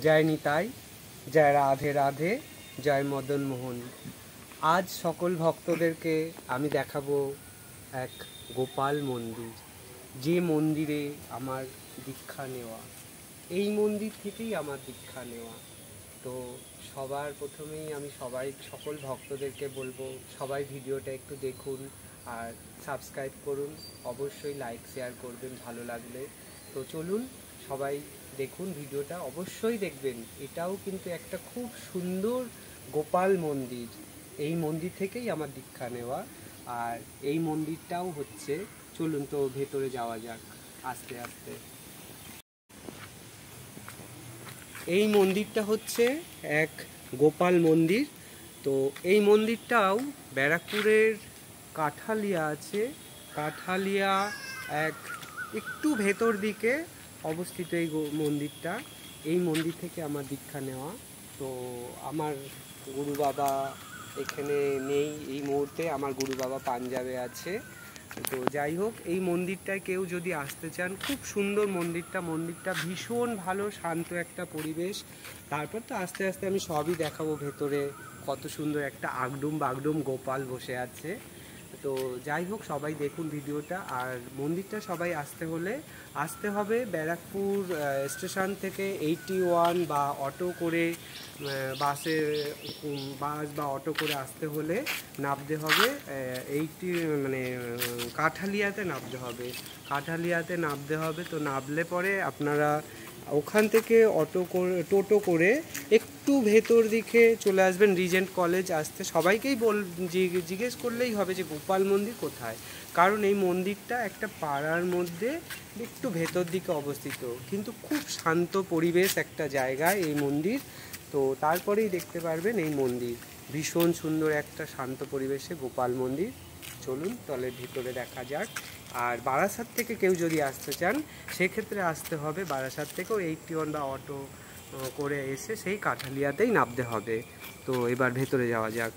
জয় নিতাই, জয় রাধে রাধে, জয় মদন মোহন। আজ সকল ভক্তদেরকে আমি দেখাবো এক গোপাল মন্দির, যে মন্দিরে আমার দীক্ষা নেওয়া। এই মন্দির থেকেই আমার দীক্ষা নেওয়া। তো সবার প্রথমেই আমি সকল ভক্তদেরকে বলবো, সবাই ভিডিওটা একটু দেখুন আর সাবস্ক্রাইব করুন, অবশ্যই লাইক শেয়ার করবেন ভালো লাগলে। তো চলুন সবাই দেখুন ভিডিওটা, অবশ্যই দেখবেন। এটাও কিন্তু একটা খুব সুন্দর গোপাল মন্দির। এই মন্দির থেকেই আমার দীক্ষা নেওয়া। আর এই মন্দিরটাও হচ্ছে, চলুন তো ভেতরে যাওয়া যাক আস্তে আস্তে। এই মন্দিরটা হচ্ছে এক গোপাল মন্দির। তো এই মন্দিরটাও ব্যারাকপুরের কাঠালিয়া আছে, কাঠালিয়া একটু ভেতর দিকে অবস্থিত এই মন্দিরটা। এই মন্দির থেকে আমার দীক্ষা নেওয়া। তো আমার গুরু বাবা এখানে নেই এই মুহূর্তে, আমার গুরু বাবা পাঞ্জাবে আছে। তো যাই হোক, এই মন্দিরটায় কেউ যদি আসতে চান, খুব সুন্দর মন্দিরটা ভীষণ ভালো, শান্ত একটা পরিবেশ। তারপর তো আস্তে আস্তে আমি সবই দেখাবো ভেতরে, কত সুন্দর একটা আগডুম বাগডুম গোপাল বসে আছে। তো যাই হোক, সবাই দেখুন ভিডিওটা। আর মন্দিরটা সবাই আসতে হবে ব্যারাকপুর স্টেশন থেকে 81 বা অটো করে, বাস বা অটো করে আসতে হলে নামতে হবে কাঠালিয়াতে নামতে হবে। তো নামলে পরে আপনারা ওখান থেকে টোটো করে একটু ভেতর দিকে চলে আসবেন রিজেন্ট কলেজ আসতে। সবাইকেই জিজ্ঞেস করলেই হবে যে গোপাল মন্দির কোথায়, কারণ এই মন্দিরটা একটা পাড়ার মধ্যে একটু ভেতর দিকে অবস্থিত, কিন্তু খুব শান্ত পরিবেশ একটা জায়গায় এই মন্দির। তো তারপরেই দেখতে পারবেন এই মন্দির ভীষণ সুন্দর একটা শান্ত পরিবেশে গোপাল মন্দির। চলুন তাহলে ভিতরে দেখা যাক। আর বারাসাত থেকে কেউ যদি আসতে চান, সেক্ষেত্রে আসতে হবে বারাসাত থেকেও 81 বা অটো করে এসে সেই কাঠালিয়াতেই নামতে হবে। তো এবার ভেতরে যাওয়া যাক।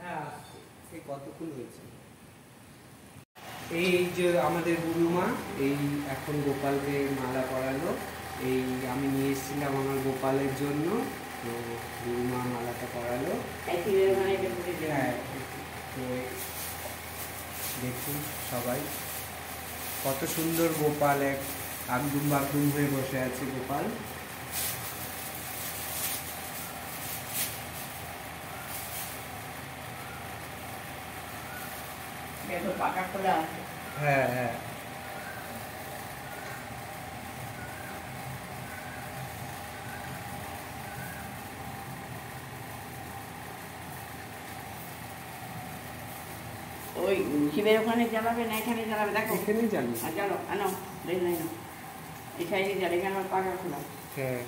হ্যাঁ, কতক্ষণ হয়েছে? এই যে আমাদের গুরুমা এই এখন গোপালকে মালা পরালো। এই আমি নিয়ে এসেছিলাম আমার গোপালের জন্য, তো গুরুমা মালাটা পরালো। হ্যাঁ, তো দেখুন সবাই কত সুন্দর গোপাল, আগডুম বাগডুম হয়ে বসে আছে গোপাল। হ্যাঁ হ্যাঁ, ওই শিবের ওখানে জ্বালাবে না এখানে জ্বালাবে? দেখো এখানেই জ্বালি। চলো আনো, দেখলে না এই সাইডে জ্বালে, এখানে আমার পাকা খোলা। হ্যাঁ,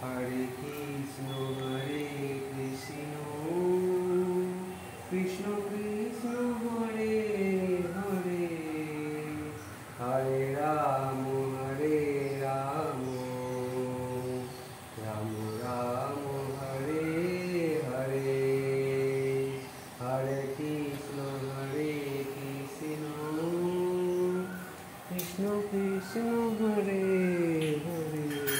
হরে কৃষ্ণ কৃষ্ণ কৃষ্ণ হরে হরে, হরে রাম রাম রাম হরে হরে, হরে কৃষ্ণ কৃষ্ণ কৃষ্ণ হরে হরে।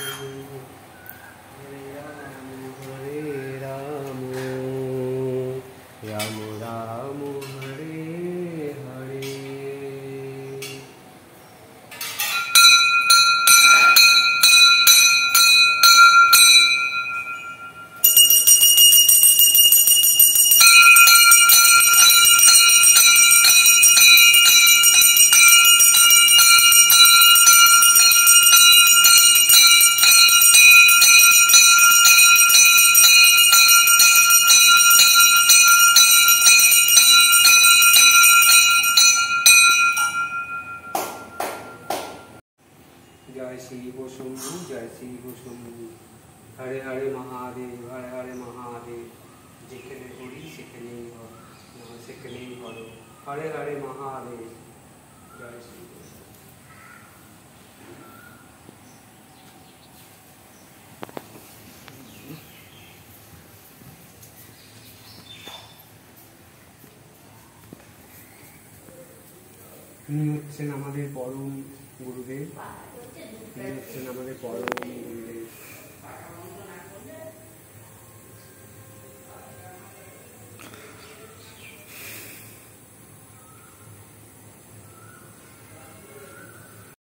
জয় শিব শম্ভু, জয় শিব শম্ভু। হরে হরে মহাদেব, হরে হরে মহাদেব। যেখানে হরি সেখানেই হর, না সেখানেই হর। হরে হরে মহাদেব, জয় শিব। ইনি হচ্ছেন আমাদের পরম গুরুদেব, ইনি হচ্ছেন আমাদের পরম গুরুদেব।